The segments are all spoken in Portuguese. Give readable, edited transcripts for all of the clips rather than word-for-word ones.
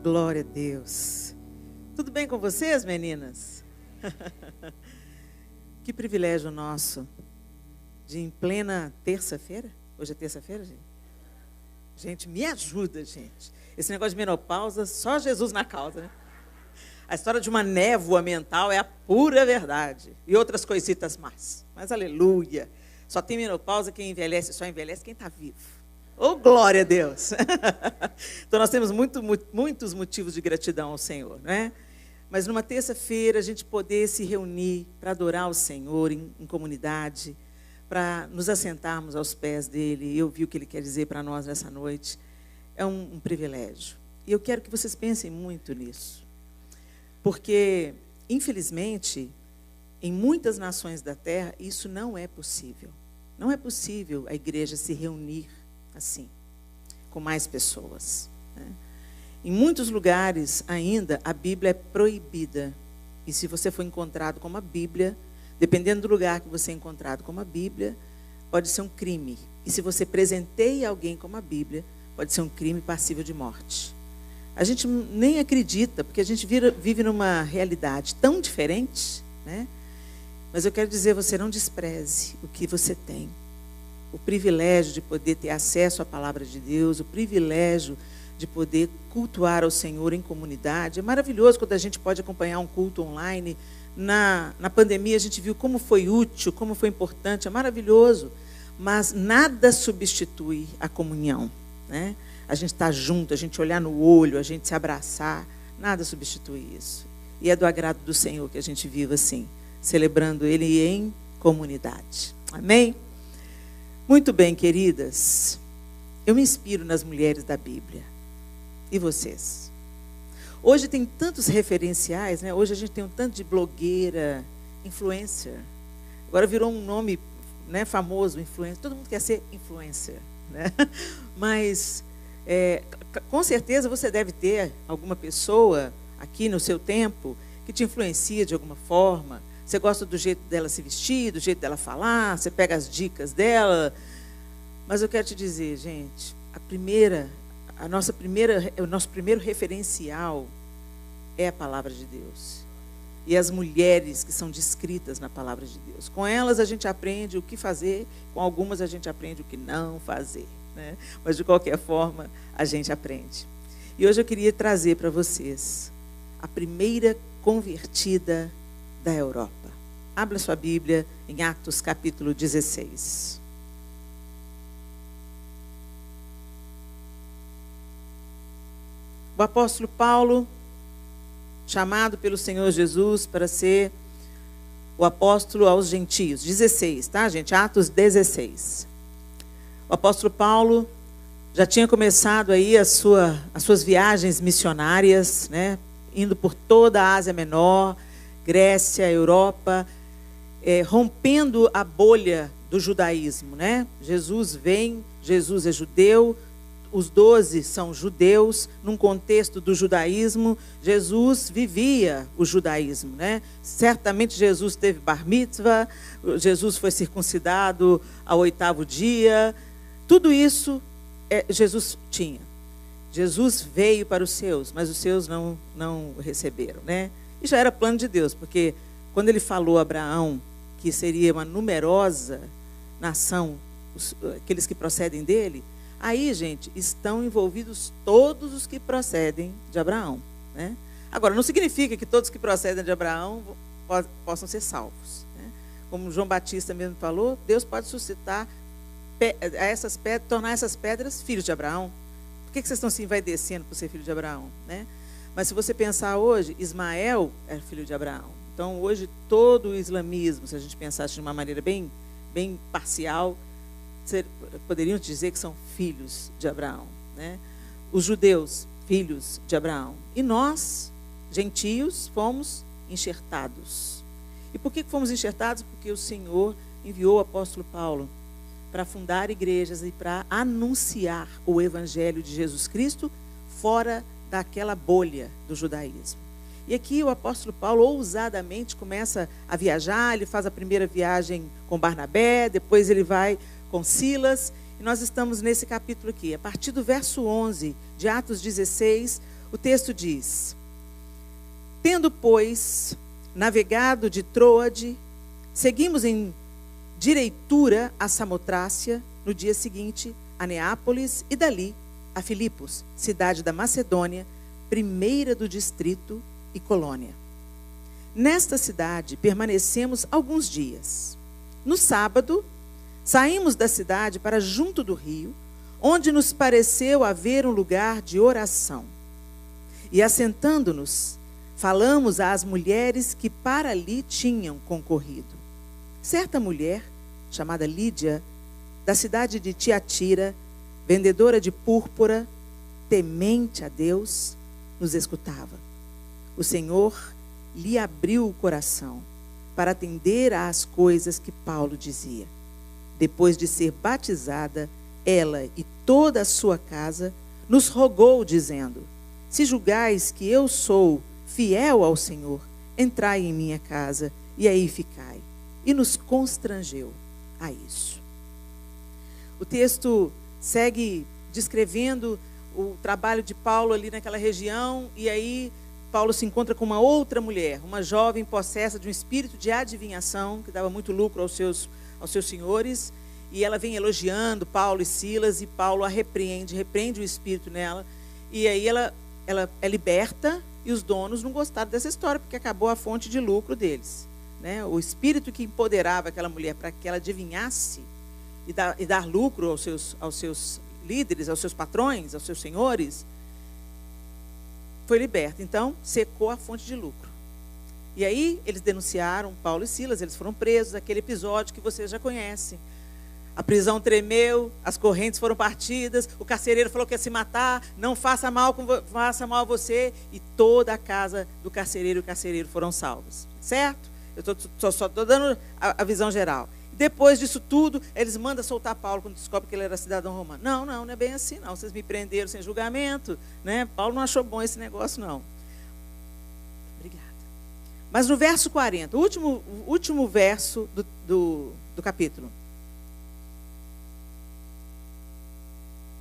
Glória a Deus. Tudo bem com vocês, meninas? Que privilégio nosso de, em plena terça-feira, hoje é terça-feira, gente? Gente, me ajuda, gente. Esse negócio de menopausa, só Jesus na causa, né? A história de uma névoa mental é a pura verdade. E outras coisitas más. Mas aleluia. Só tem menopausa quem envelhece, só envelhece quem está vivo. Oh, glória a Deus! Então, nós temos muitos motivos de gratidão ao Senhor, não é? Mas numa terça-feira, a gente poder se reunir para adorar o Senhor em comunidade, para nos assentarmos aos pés dEle e ouvir o que Ele quer dizer para nós nessa noite, é um privilégio. E eu quero que vocês pensem muito nisso. Porque, infelizmente, em muitas nações da terra, isso não é possível. Não é possível a igreja se reunir assim, com mais pessoas, né? Em muitos lugares ainda a Bíblia é proibida. E se você for encontrado com uma Bíblia, dependendo do lugar que você é encontrado com uma Bíblia, pode ser um crime. E se você presenteia alguém com uma Bíblia, pode ser um crime passível de morte. A gente nem acredita, porque a gente vive numa realidade tão diferente, né? Mas eu quero dizer, você não despreze o que você tem. O privilégio de poder ter acesso à palavra de Deus, o privilégio de poder cultuar ao Senhor em comunidade. É maravilhoso quando a gente pode acompanhar um culto online. Na pandemia a gente viu como foi útil, como foi importante, é maravilhoso. Mas nada substitui a comunhão, né? A gente estar junto, a gente olhar no olho, a gente se abraçar, nada substitui isso. E é do agrado do Senhor que a gente viva assim, celebrando Ele em comunidade. Amém? Muito bem, queridas. Eu me inspiro nas mulheres da Bíblia. E vocês? Hoje tem tantos referenciais, né? Hoje a gente tem um tanto de blogueira, influencer. Agora virou um nome, né, famoso, influencer. Todo mundo quer ser influencer, né? Mas, com certeza, você deve ter alguma pessoa aqui no seu tempo que te influencia de alguma forma. Você gosta do jeito dela se vestir, do jeito dela falar, você pega as dicas dela. Mas eu quero te dizer, gente, o nosso primeiro referencial é a palavra de Deus. E as mulheres que são descritas na palavra de Deus. Com elas a gente aprende o que fazer, com algumas a gente aprende o que não fazer, né? Mas, de qualquer forma, a gente aprende. E hoje eu queria trazer para vocês a primeira convertida da Europa. Abra sua Bíblia em Atos capítulo 16. O apóstolo Paulo, chamado pelo Senhor Jesus para ser o apóstolo aos gentios. 16, tá, gente? Atos 16. O apóstolo Paulo já tinha começado aí as suas viagens missionárias, né? Indo por toda a Ásia Menor, Grécia, Europa, rompendo a bolha do judaísmo, né? Jesus vem, Jesus é judeu, os 12 são judeus, num contexto do judaísmo, Jesus vivia o judaísmo, né? Certamente Jesus teve bar mitzvah, Jesus foi circuncidado ao 8º dia, tudo isso Jesus tinha. Jesus veio para os seus, mas os seus não o receberam, né? E já era plano de Deus, porque quando ele falou a Abraão que seria uma numerosa nação, aqueles que procedem dele, aí, gente, estão envolvidos todos os que procedem de Abraão, né? Agora, não significa que todos que procedem de Abraão possam ser salvos, né? Como João Batista mesmo falou, Deus pode suscitar essas pedras, tornar essas pedras filhos de Abraão. Por que vocês estão se envaidecendo por ser filho de Abraão, né? Mas se você pensar hoje, Ismael é filho de Abraão. Então, hoje, todo o islamismo, se a gente pensasse de uma maneira bem parcial, poderiam dizer que são filhos de Abraão, né? Os judeus, filhos de Abraão. E nós, gentios, fomos enxertados. E por que fomos enxertados? Porque o Senhor enviou o apóstolo Paulo para fundar igrejas e para anunciar o evangelho de Jesus Cristo fora daquela bolha do judaísmo. E aqui o apóstolo Paulo ousadamente começa a viajar, ele faz a primeira viagem com Barnabé, depois ele vai com Silas, e nós estamos nesse capítulo aqui. A partir do verso 11 de Atos 16, O texto diz: tendo, pois, navegado de Troade, seguimos em direitura a Samotrácia, no dia seguinte a Neápolis e dali a Filipos, cidade da Macedônia, primeira do distrito e colônia. Nesta cidade permanecemos alguns dias. No sábado, saímos da cidade para junto do rio, onde nos pareceu haver um lugar de oração. E assentando-nos, falamos às mulheres que para ali tinham concorrido. Certa mulher, chamada Lídia, da cidade de Tiatira, vendedora de púrpura, temente a Deus, nos escutava. O Senhor lhe abriu o coração para atender às coisas que Paulo dizia. Depois de ser batizada, ela e toda a sua casa nos rogou, dizendo: se julgais que eu sou fiel ao Senhor, entrai em minha casa e aí ficai. E nos constrangeu a isso. O texto segue descrevendo o trabalho de Paulo ali naquela região, e aí Paulo se encontra com uma outra mulher, uma jovem possessa de um espírito de adivinhação, que dava muito lucro aos seus senhores, e ela vem elogiando Paulo e Silas, e Paulo a repreende o espírito nela, e aí ela é liberta, e os donos não gostaram dessa história, porque acabou a fonte de lucro deles, né? O espírito que empoderava aquela mulher para que ela adivinhasse e dar lucro aos seus líderes, aos seus patrões, aos seus senhores, foi liberto. Então, secou a fonte de lucro. E aí, eles denunciaram Paulo e Silas, eles foram presos, aquele episódio que vocês já conhecem. A prisão tremeu, as correntes foram partidas, o carcereiro falou que ia se matar, não faça mal a você, e toda a casa do carcereiro e o carcereiro foram salvos. Certo? Eu só estou dando a visão geral. Depois disso tudo, eles mandam soltar Paulo quando descobre que ele era cidadão romano. Não é bem assim, não. Vocês me prenderam sem julgamento, né? Paulo não achou bom esse negócio, não. Obrigada. Mas no verso 40, o último verso do capítulo.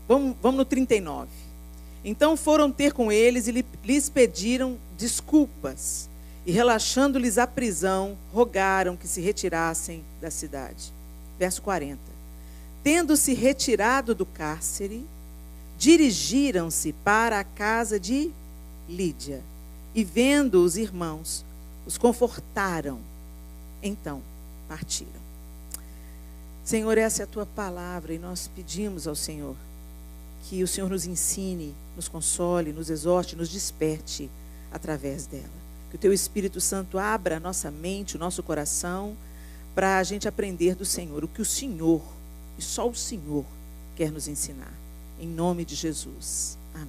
Vamos no 39. Então foram ter com eles e lhes pediram desculpas. E relaxando-lhes a prisão, rogaram que se retirassem da cidade. Verso 40. Tendo-se retirado do cárcere, dirigiram-se para a casa de Lídia. E vendo os irmãos, os confortaram. Então partiram. Senhor, essa é a tua palavra, e nós pedimos ao Senhor que o Senhor nos ensine, nos console, nos exorte, nos desperte através dela. Que o teu Espírito Santo abra a nossa mente, o nosso coração, para a gente aprender do Senhor, o que o Senhor, e só o Senhor, quer nos ensinar. Em nome de Jesus. Amém.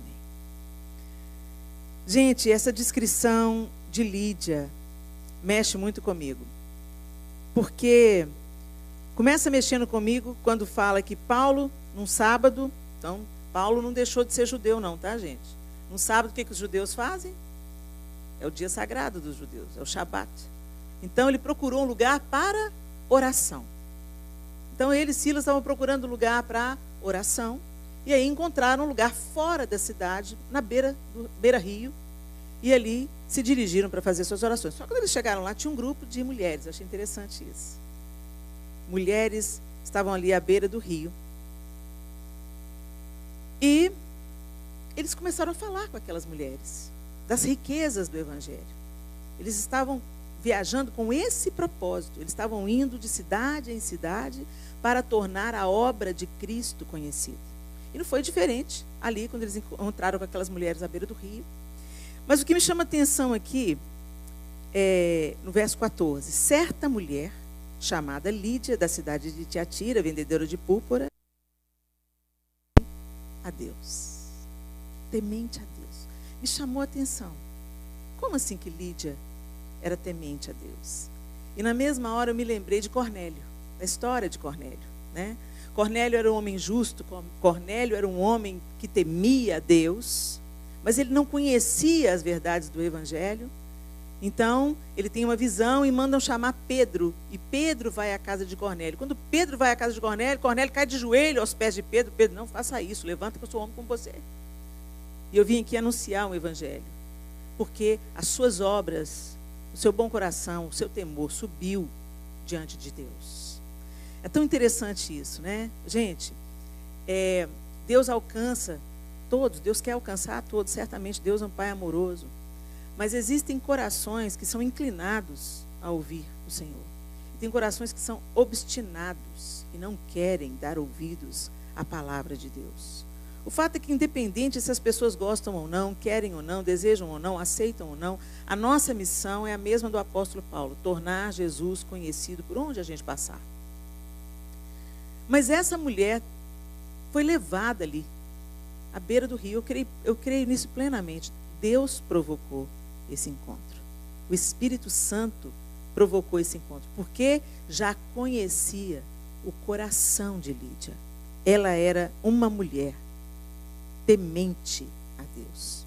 Gente, essa descrição de Lídia mexe muito comigo. Porque começa mexendo comigo quando fala que Paulo, num sábado, então, Paulo não deixou de ser judeu não, tá, gente? Num sábado, o que os judeus fazem? É o dia sagrado dos judeus, é o Shabat. Então, ele procurou um lugar para oração. Então, ele e Silas estavam procurando um lugar para oração. E aí encontraram um lugar fora da cidade, na beira-rio. E ali se dirigiram para fazer suas orações. Só que quando eles chegaram lá, tinha um grupo de mulheres. Eu achei interessante isso. Mulheres estavam ali à beira do rio. E eles começaram a falar com aquelas mulheres das riquezas do Evangelho. Eles estavam viajando com esse propósito. Eles estavam indo de cidade em cidade para tornar a obra de Cristo conhecida. E não foi diferente ali, quando eles encontraram com aquelas mulheres à beira do rio. Mas o que me chama a atenção aqui é no verso 14. Certa mulher, chamada Lídia, da cidade de Tiatira, vendedora de púrpura, a Deus, temente a Deus. Me chamou a atenção. Como assim que Lídia era temente a Deus? E na mesma hora eu me lembrei de Cornélio, da história de Cornélio, né? Cornélio era um homem justo, Cornélio era um homem que temia a Deus, mas ele não conhecia as verdades do Evangelho. Então, ele tem uma visão e mandam chamar Pedro. E Pedro vai à casa de Cornélio. Quando Pedro vai à casa de Cornélio, Cornélio cai de joelho aos pés de Pedro. Pedro, não faça isso, levanta que eu sou homem como você. E eu vim aqui anunciar um evangelho, porque as suas obras, o seu bom coração, o seu temor subiu diante de Deus. É tão interessante isso, né? Gente, Deus alcança todos, Deus quer alcançar a todos, certamente Deus é um Pai amoroso. Mas existem corações que são inclinados a ouvir o Senhor. E tem corações que são obstinados e não querem dar ouvidos à palavra de Deus. O fato é que, independente se as pessoas gostam ou não, querem ou não, desejam ou não, aceitam ou não, a nossa missão é a mesma do apóstolo Paulo: tornar Jesus conhecido por onde a gente passar. Mas essa mulher foi levada ali, à beira do rio. Eu creio nisso plenamente. Deus provocou esse encontro. O Espírito Santo provocou esse encontro, porque já conhecia o coração de Lídia. Ela era uma mulher temente a Deus.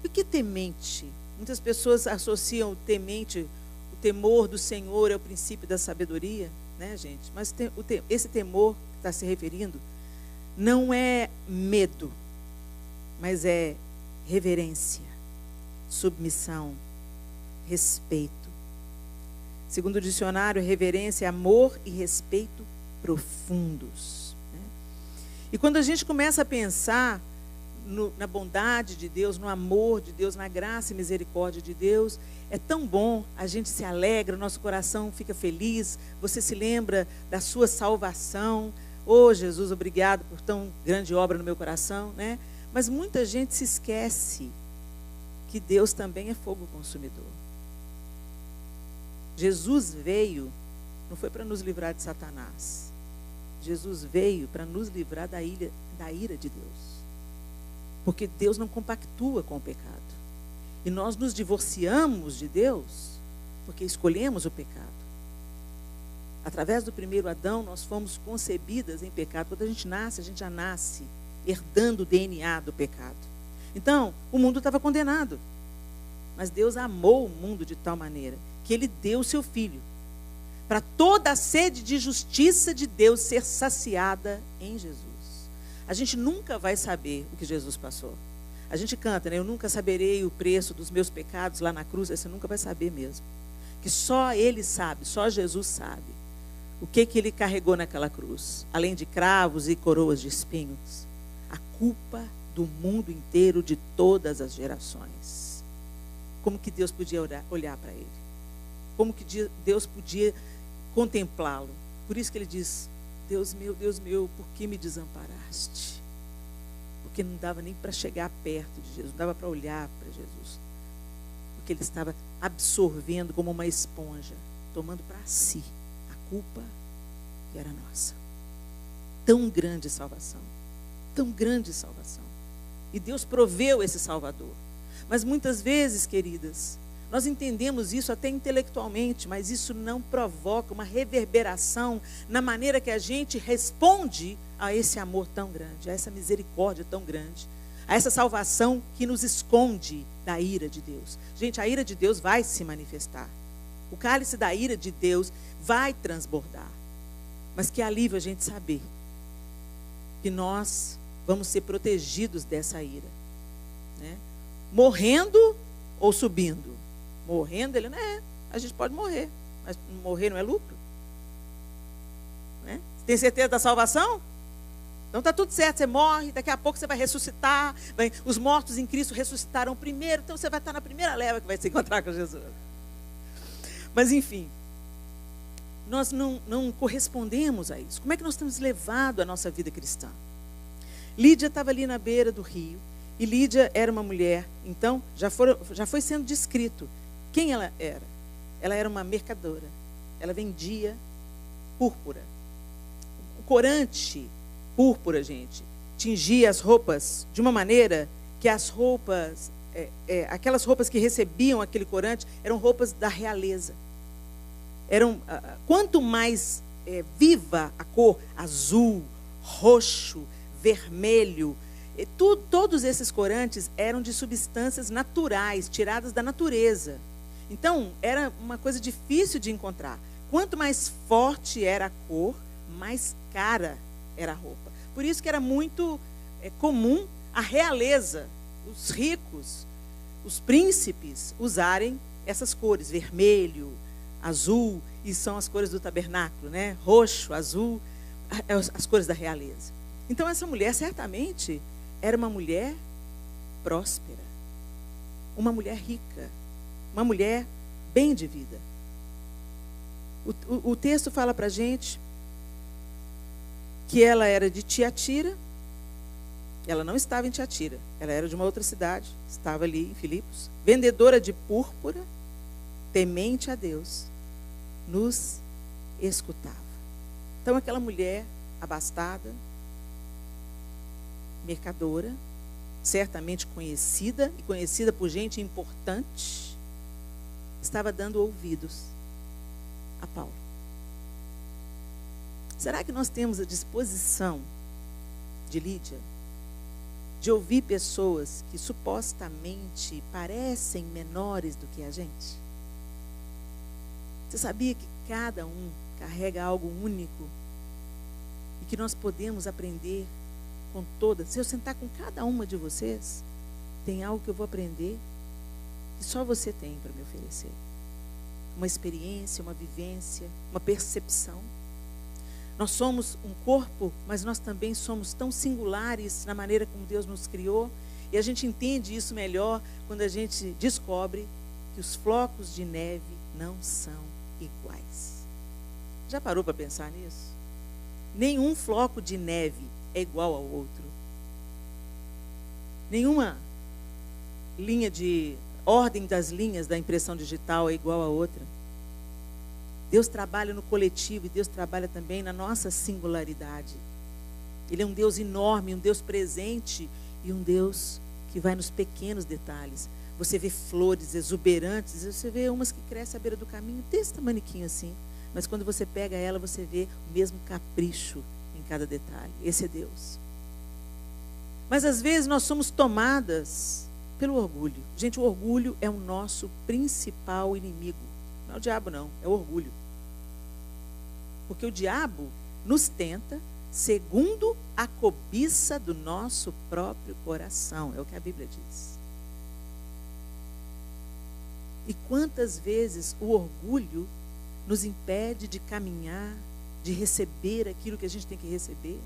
E o que temente? Muitas pessoas associam o temente, o temor do Senhor é o princípio da sabedoria, né, gente? Mas esse temor que está se referindo não é medo, mas é reverência, submissão, respeito. Segundo o dicionário, reverência é amor e respeito profundos. E quando a gente começa a pensar na bondade de Deus, no amor de Deus, na graça e misericórdia de Deus, é tão bom, a gente se alegra, nosso coração fica feliz, você se lembra da sua salvação. Oh, Jesus, obrigado por tão grande obra no meu coração, né? Mas muita gente se esquece que Deus também é fogo consumidor. Jesus veio, não foi para nos livrar de Satanás. Jesus veio para nos livrar da ira de Deus. Porque Deus não compactua com o pecado. E nós nos divorciamos de Deus porque escolhemos o pecado. Através do primeiro Adão, nós fomos concebidas em pecado. Quando a gente já nasce herdando o DNA do pecado. Então, o mundo estava condenado. Mas Deus amou o mundo de tal maneira que Ele deu o seu Filho, para toda a sede de justiça de Deus ser saciada em Jesus. A gente nunca vai saber o que Jesus passou. A gente canta, né? Eu nunca saberei o preço dos meus pecados lá na cruz. Você nunca vai saber mesmo. Que só Ele sabe, só Jesus sabe o que Ele carregou naquela cruz. Além de cravos e coroas de espinhos. A culpa do mundo inteiro, de todas as gerações. Como que Deus podia olhar para Ele? Como que Deus podia contemplá-lo? Por isso que Ele diz: Deus meu, por que me desamparaste? Porque não dava nem para chegar perto de Jesus, não dava para olhar para Jesus. Porque Ele estava absorvendo como uma esponja, tomando para si a culpa que era nossa. Tão grande salvação, tão grande salvação. E Deus proveu esse Salvador. Mas muitas vezes, queridas, nós entendemos isso até intelectualmente, mas isso não provoca uma reverberação na maneira que a gente responde a esse amor tão grande, a essa misericórdia tão grande, a essa salvação que nos esconde da ira de Deus. Gente, a ira de Deus vai se manifestar. O cálice da ira de Deus vai transbordar. Mas que alívio a gente saber que nós vamos ser protegidos dessa ira, né? Morrendo ou subindo. Morrendo, ele não é. A gente pode morrer, mas morrer não é lucro, né? Tem certeza da salvação? Então está tudo certo, você morre, daqui a pouco você vai ressuscitar. Os mortos em Cristo ressuscitaram primeiro, então você vai estar na primeira leva que vai se encontrar com Jesus. Mas enfim, nós não correspondemos a isso. Como é que nós temos levado a nossa vida cristã? Lídia estava ali na beira do rio, e Lídia era uma mulher, então já foi sendo descrito quem ela era. Ela era uma mercadora, ela vendia púrpura. O corante púrpura, gente, tingia as roupas de uma maneira que as roupas, aquelas roupas que recebiam aquele corante, eram roupas da realeza. Quanto mais viva a cor, azul, roxo, vermelho, todos esses corantes eram de substâncias naturais, tiradas da natureza. Então, era uma coisa difícil de encontrar. Quanto mais forte era a cor, mais cara era a roupa. Por isso que era muito comum a realeza, os ricos, os príncipes usarem essas cores, vermelho, azul, e são as cores do tabernáculo, né? Roxo, azul, as cores da realeza. Então essa mulher certamente era uma mulher próspera, uma mulher rica, uma mulher bem de vida. O texto fala para a gente que ela era de Tiatira. Ela não estava em Tiatira, ela era de uma outra cidade, estava ali em Filipos, vendedora de púrpura, temente a Deus, nos escutava. Então aquela mulher abastada, mercadora, certamente conhecida, e conhecida por gente importante, estava dando ouvidos a Paulo. Será que nós temos a disposição de Lídia de ouvir pessoas que supostamente parecem menores do que a gente? Você sabia que cada um carrega algo único e que nós podemos aprender com todas? Se eu sentar com cada uma de vocês, tem algo que eu vou aprender que só você tem para me oferecer. Uma experiência, uma vivência, uma percepção. Nós somos um corpo, mas nós também somos tão singulares na maneira como Deus nos criou. E a gente entende isso melhor quando a gente descobre que os flocos de neve não são iguais. Já parou para pensar nisso? Nenhum floco de neve é igual ao outro. Nenhuma ordem das linhas da impressão digital é igual a outra. Deus trabalha no coletivo e Deus trabalha também na nossa singularidade. Ele é um Deus enorme, um Deus presente e um Deus que vai nos pequenos detalhes. Você vê flores exuberantes, você vê umas que crescem à beira do caminho, desse tamaniquinho assim. Mas quando você pega ela, você vê o mesmo capricho em cada detalhe. Esse é Deus. Mas às vezes nós somos tomadas pelo orgulho. Gente, o orgulho é o nosso principal inimigo. Não é o diabo não, é o orgulho. Porque o diabo nos tenta segundo a cobiça do nosso próprio coração. É o que a Bíblia diz. E quantas vezes o orgulho nos impede de caminhar, de receber aquilo que a gente tem que receber,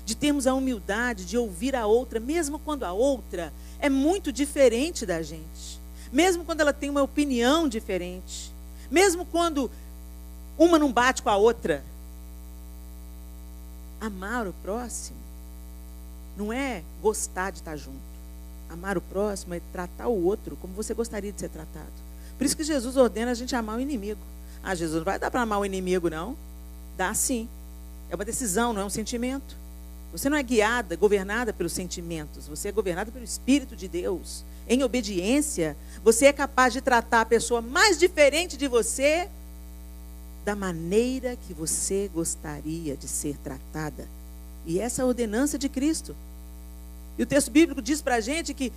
de termos a humildade de ouvir a outra, mesmo quando a outra é muito diferente da gente, mesmo quando ela tem uma opinião diferente, mesmo quando uma não bate com a outra. Amar o próximo não é gostar de estar junto. Amar o próximo é tratar o outro como você gostaria de ser tratado. Por isso que Jesus ordena a gente amar o inimigo. Ah, Jesus, não vai dar para amar o inimigo, não? Dá sim. É uma decisão, não é um sentimento. Você não é guiada, governada pelos sentimentos. Você é governada pelo Espírito de Deus. Em obediência, você é capaz de tratar a pessoa mais diferente de você da maneira que você gostaria de ser tratada. E essa é a ordenança de Cristo. E o texto bíblico diz para a gente que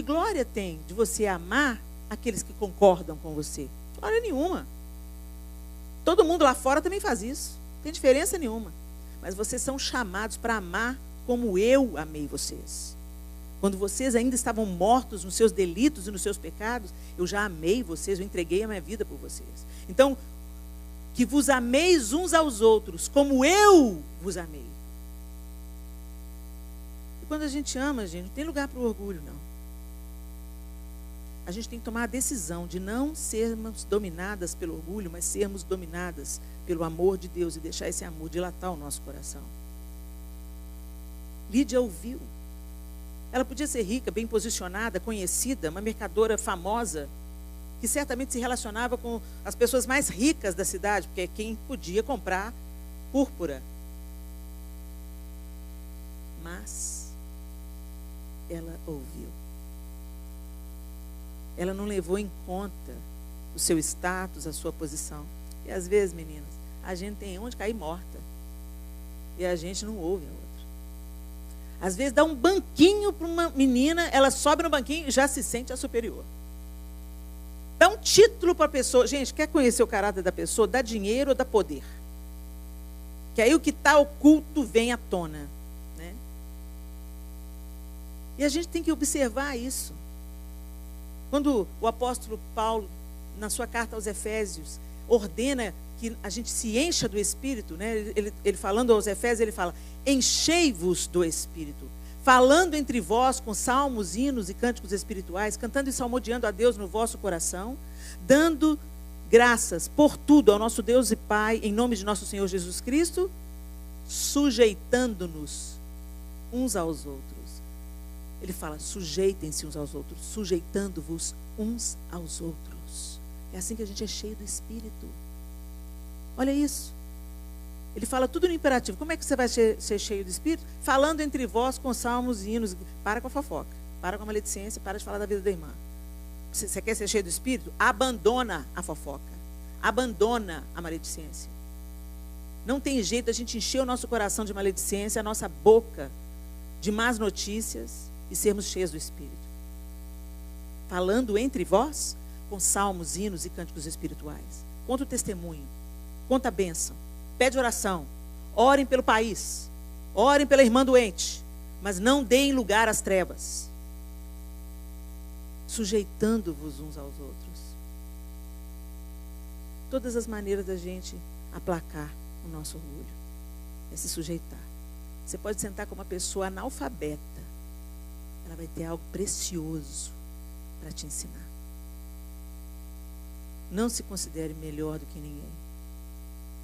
glória tem de você amar aqueles que concordam com você. Glória nenhuma. Todo mundo lá fora também faz isso. Não tem diferença nenhuma. Mas vocês são chamados para amar como eu amei vocês. Quando vocês ainda estavam mortos nos seus delitos e nos seus pecados, eu já amei vocês, eu entreguei a minha vida por vocês. Então, que vos ameis uns aos outros, como eu vos amei. E quando a gente ama, gente, não tem lugar para o orgulho, não. A gente tem que tomar a decisão de não sermos dominadas pelo orgulho, mas sermos dominadas pelo amor de Deus e deixar esse amor dilatar o nosso coração. Lídia ouviu. Ela podia ser rica, bem posicionada, conhecida, uma mercadora famosa, que certamente se relacionava com as pessoas mais ricas da cidade, porque é quem podia comprar púrpura. Mas ela ouviu. Ela não levou em conta o seu status, a sua posição. E às vezes, meninas, a gente tem onde cair morta. E a gente não ouve a outra. Às vezes dá um banquinho para uma menina, ela sobe no banquinho e já se sente a superior. Dá um título para a pessoa. Gente, quer conhecer o caráter da pessoa? Dá dinheiro ou dá poder? Que aí o que está oculto vem à tona. Né? E a gente tem que observar isso. Quando o apóstolo Paulo, na sua carta aos Efésios, ordena que a gente se encha do Espírito, né? Ele falando aos Efésios, ele fala: enchei-vos do Espírito, falando entre vós com salmos, hinos e cânticos espirituais, cantando e salmodiando a Deus no vosso coração, dando graças por tudo ao nosso Deus e Pai, em nome de nosso Senhor Jesus Cristo, sujeitando-nos uns aos outros. Ele fala: sujeitem-se uns aos outros, sujeitando-vos uns aos outros. É assim que a gente é cheio do Espírito. Olha isso. Ele fala tudo no imperativo. Como é que você vai ser cheio do Espírito? Falando entre vós com salmos e hinos. Para com a fofoca, para com a maledicência, para de falar da vida da irmã. Você quer ser cheio do Espírito? Abandona a fofoca, abandona a maledicência. Não tem jeito a gente encher o nosso coração de maledicência, a nossa boca de más notícias e sermos cheios do Espírito. Falando entre vós com salmos, hinos e cânticos espirituais. Conta o testemunho, conta a bênção, pede oração, orem pelo país, orem pela irmã doente, mas não deem lugar às trevas, sujeitando-vos uns aos outros. Todas as maneiras da gente aplacar o nosso orgulho é se sujeitar. Você pode sentar com uma pessoa analfabeta, ela vai ter algo precioso para te ensinar. Não se considere melhor do que ninguém,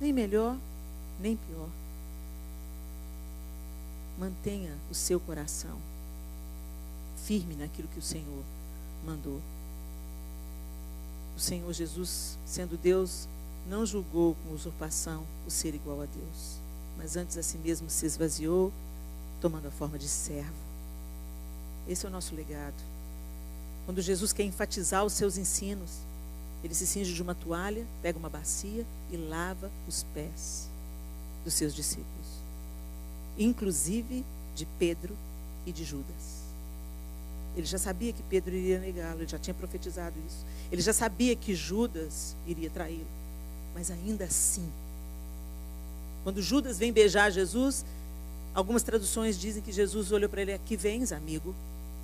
nem melhor, nem pior. Mantenha o seu coração firme naquilo que o Senhor mandou. O Senhor Jesus, sendo Deus, não julgou com usurpação o ser igual a Deus, mas antes a si mesmo se esvaziou, tomando a forma de servo. Esse é o nosso legado. Quando Jesus quer enfatizar os seus ensinos, ele se cinge de uma toalha, pega uma bacia e lava os pés dos seus discípulos, inclusive de Pedro e de Judas. Ele já sabia que Pedro iria negá-lo, ele já tinha profetizado isso. Ele já sabia que Judas iria traí-lo. Mas ainda assim, quando Judas vem beijar Jesus, algumas traduções dizem que Jesus olhou para ele: aqui vens, amigo.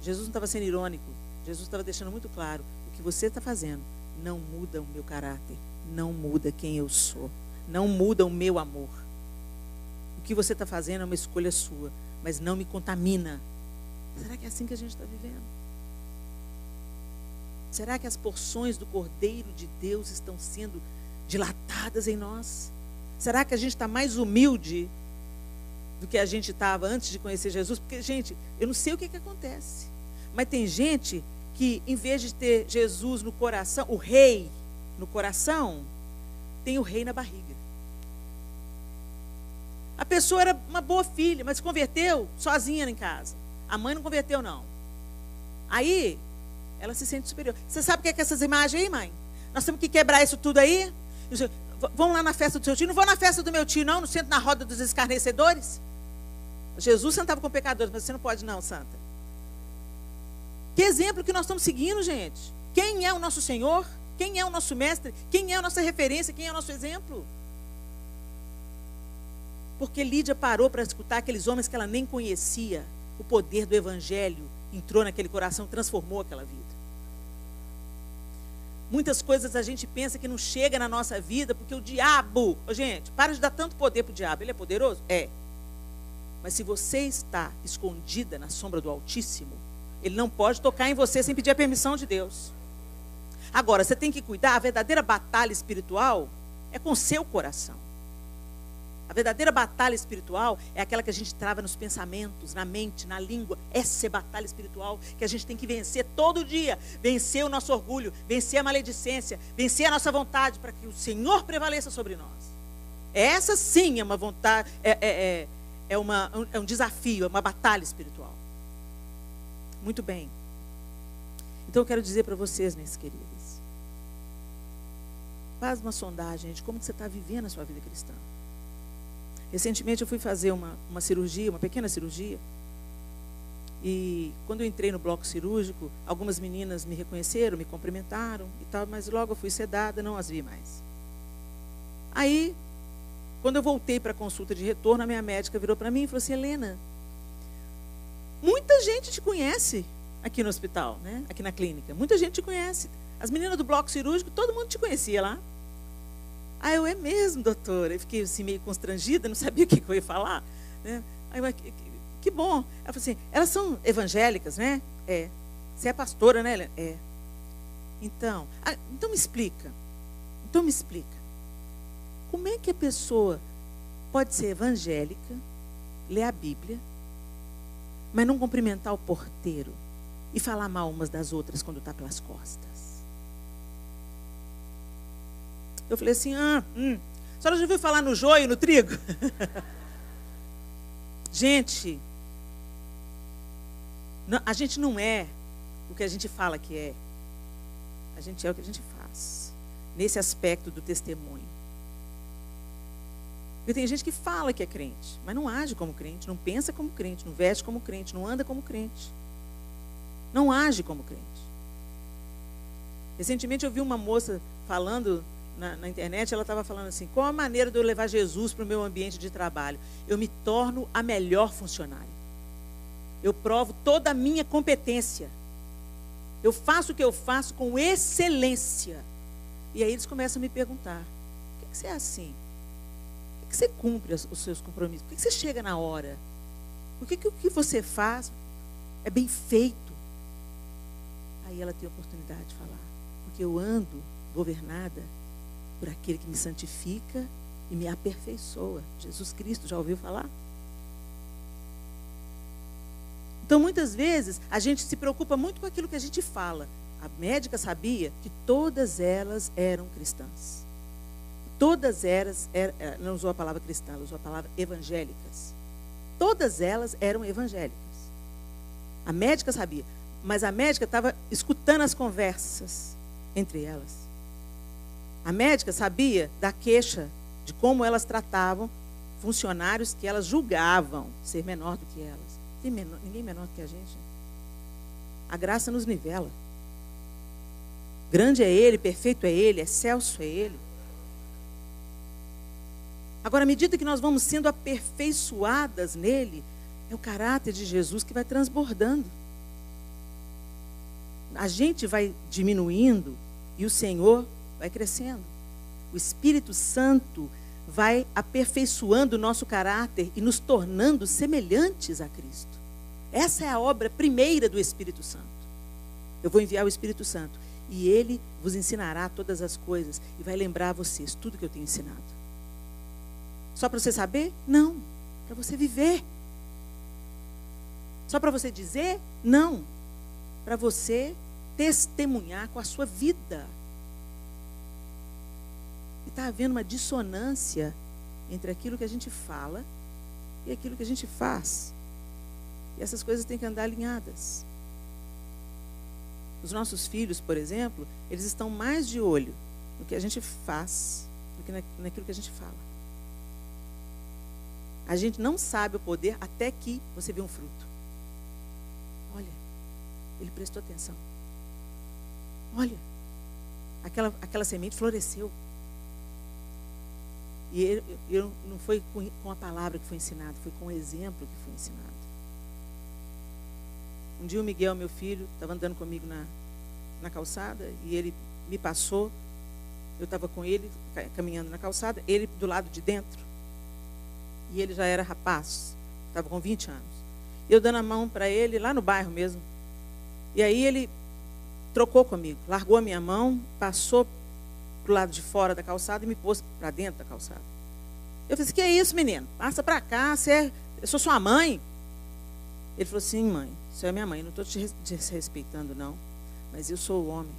Jesus não estava sendo irônico. Jesus estava deixando muito claro: o que você está fazendo não muda o meu caráter, não muda quem eu sou, não muda o meu amor. O que você está fazendo é uma escolha sua, mas não me contamina. Será que é assim que a gente está vivendo? Será que as porções do Cordeiro de Deus estão sendo dilatadas em nós? Será que a gente está mais humilde do que a gente estava antes de conhecer Jesus? Porque, gente, eu não sei o que acontece, mas tem gente que, em vez de ter Jesus no coração, o rei no coração, tem o rei na barriga. A pessoa era uma boa filha, mas se converteu sozinha em casa. A mãe não converteu, não. Aí, ela se sente superior. Você sabe o que é essas imagens aí, mãe? Nós temos que quebrar isso tudo aí. Vamos lá na festa do seu tio. Não vou na festa do meu tio, não. Não sento na roda dos escarnecedores. Jesus sentava com pecadores, mas você não pode, não, santa. Que exemplo que nós estamos seguindo, gente? Quem é o nosso Senhor? Quem é o nosso mestre? Quem é a nossa referência? Quem é o nosso exemplo? Porque Lídia parou para escutar aqueles homens que ela nem conhecia. O poder do Evangelho entrou naquele coração, transformou aquela vida. Muitas coisas a gente pensa que não chega na nossa vida, porque o diabo... Gente, para de dar tanto poder para o diabo. Ele é poderoso? É. Mas se você está escondida na sombra do Altíssimo, ele não pode tocar em você sem pedir a permissão de Deus. Agora, você tem que cuidar, a verdadeira batalha espiritual é com o seu coração. A verdadeira batalha espiritual é aquela que a gente trava nos pensamentos, na mente, na língua. Essa é a batalha espiritual que a gente tem que vencer todo dia. Vencer o nosso orgulho, vencer a maledicência, vencer a nossa vontade, para que o Senhor prevaleça sobre nós. Essa sim é uma vontade, é um desafio, é uma batalha espiritual. Muito bem. Então eu quero dizer para vocês, minhas queridas, faz uma sondagem de como você está vivendo a sua vida cristã. Recentemente eu fui fazer uma cirurgia, uma pequena cirurgia, e quando eu entrei no bloco cirúrgico, algumas meninas me reconheceram, me cumprimentaram e tal, mas logo eu fui sedada, não as vi mais. Aí, quando eu voltei para a consulta de retorno, a minha médica virou para mim e falou assim: Helena, Muita gente te conhece aqui no hospital, né? Aqui na clínica. Muita gente te conhece. As meninas do bloco cirúrgico, todo mundo te conhecia lá. Ah, eu é mesmo, doutora. Eu fiquei assim meio constrangida, não sabia o que eu ia falar, né? Aí, que bom. Ela falou assim, elas são evangélicas, né? É. Você é pastora, né? É. Então me explica. Então me explica. Como é que a pessoa pode ser evangélica, ler a Bíblia, mas não cumprimentar o porteiro e falar mal umas das outras quando está pelas costas? Eu falei assim, a senhora já ouviu falar no joio e no trigo? Gente, a gente não é o que a gente fala que é. A gente é o que a gente faz. Nesse aspecto do testemunho. Porque tem gente que fala que é crente, mas não age como crente, não pensa como crente, não veste como crente, não anda como crente. Não age como crente. Recentemente eu vi uma moça falando na internet, ela estava falando assim, qual a maneira de eu levar Jesus para o meu ambiente de trabalho? Eu me torno a melhor funcionária. Eu provo toda a minha competência. Eu faço o que eu faço com excelência. E aí eles começam a me perguntar, por que você é assim? Por que você cumpre os seus compromissos? Por que você chega na hora? Por que o que você faz é bem feito? Aí ela tem a oportunidade de falar, porque eu ando governada por aquele que me santifica e me aperfeiçoa. Jesus Cristo, já ouviu falar? Então, muitas vezes, a gente se preocupa muito com aquilo que a gente fala. A médica sabia que todas elas eram cristãs. Todas elas, não usou a palavra cristã, ela usou a palavra evangélicas. Todas elas eram evangélicas. A médica sabia, mas a médica estava escutando as conversas entre elas. A médica sabia da queixa de como elas tratavam funcionários que elas julgavam ser menor do que elas. Tem ninguém menor do que a gente. A graça nos nivela. Grande é Ele, perfeito é Ele, excelso é Ele. Agora, à medida que nós vamos sendo aperfeiçoadas nele, é o caráter de Jesus que vai transbordando. A gente vai diminuindo e o Senhor vai crescendo. O Espírito Santo vai aperfeiçoando o nosso caráter e nos tornando semelhantes a Cristo. Essa é a obra primeira do Espírito Santo. Eu vou enviar o Espírito Santo e ele vos ensinará todas as coisas e vai lembrar a vocês tudo que eu tenho ensinado. Só para você saber? Não. Para você viver. Só para você dizer? Não. Para você testemunhar com a sua vida. E está havendo uma dissonância entre aquilo que a gente fala e aquilo que a gente faz. E essas coisas têm que andar alinhadas. Os nossos filhos, por exemplo, eles estão mais de olho no que a gente faz do que naquilo que a gente fala. A gente não sabe o poder até que você vê um fruto. Olha, ele prestou atenção. Olha, aquela semente floresceu. E não foi com a palavra que foi ensinado, foi com o exemplo que foi ensinado. Um dia o Miguel, meu filho, estava andando comigo na calçada e ele me passou. Eu estava com ele, caminhando na calçada, ele do lado de dentro. E ele já era rapaz, estava com 20 anos. Eu dando a mão para ele, lá no bairro mesmo. E aí ele trocou comigo, largou a minha mão, passou para o lado de fora da calçada e me pôs para dentro da calçada. Eu falei assim, que é isso, menino? Passa para cá, eu sou sua mãe. Ele falou assim, mãe, você é minha mãe, não estou te desrespeitando não, mas eu sou o homem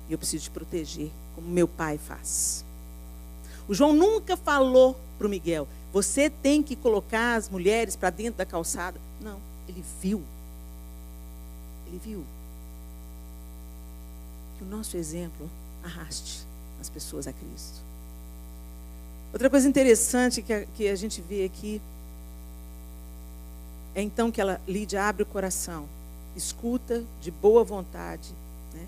e eu preciso te proteger, como meu pai faz. O João nunca falou para o Miguel, você tem que colocar as mulheres para dentro da calçada. Não, ele viu. Ele viu. Que o nosso exemplo arraste as pessoas a Cristo. Outra coisa interessante que a gente vê aqui é então que Lídia abre o coração, escuta de boa vontade, né?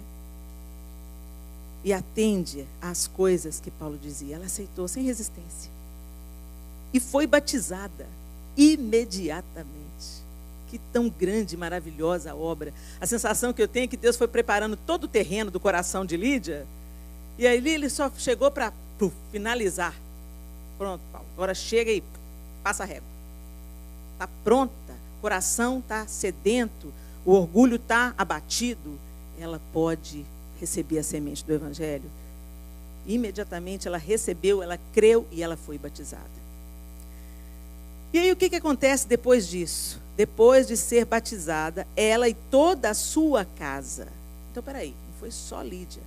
E atende às coisas que Paulo dizia. Ela aceitou sem resistência. E foi batizada imediatamente. que tão grande e maravilhosa a obra. A sensação que eu tenho é que Deus foi preparando todo o terreno do coração de Lídia, e aí ele só chegou para finalizar. Pronto, Paulo, agora chega e passa a régua. Está pronta, o coração está sedento, o orgulho está abatido. Ela pode receber a semente do Evangelho. Imediatamente ela recebeu, ela creu e ela foi batizada. E aí o que acontece depois disso? Depois de ser batizada, ela e toda a sua casa. Então, peraí, não foi só Lídia.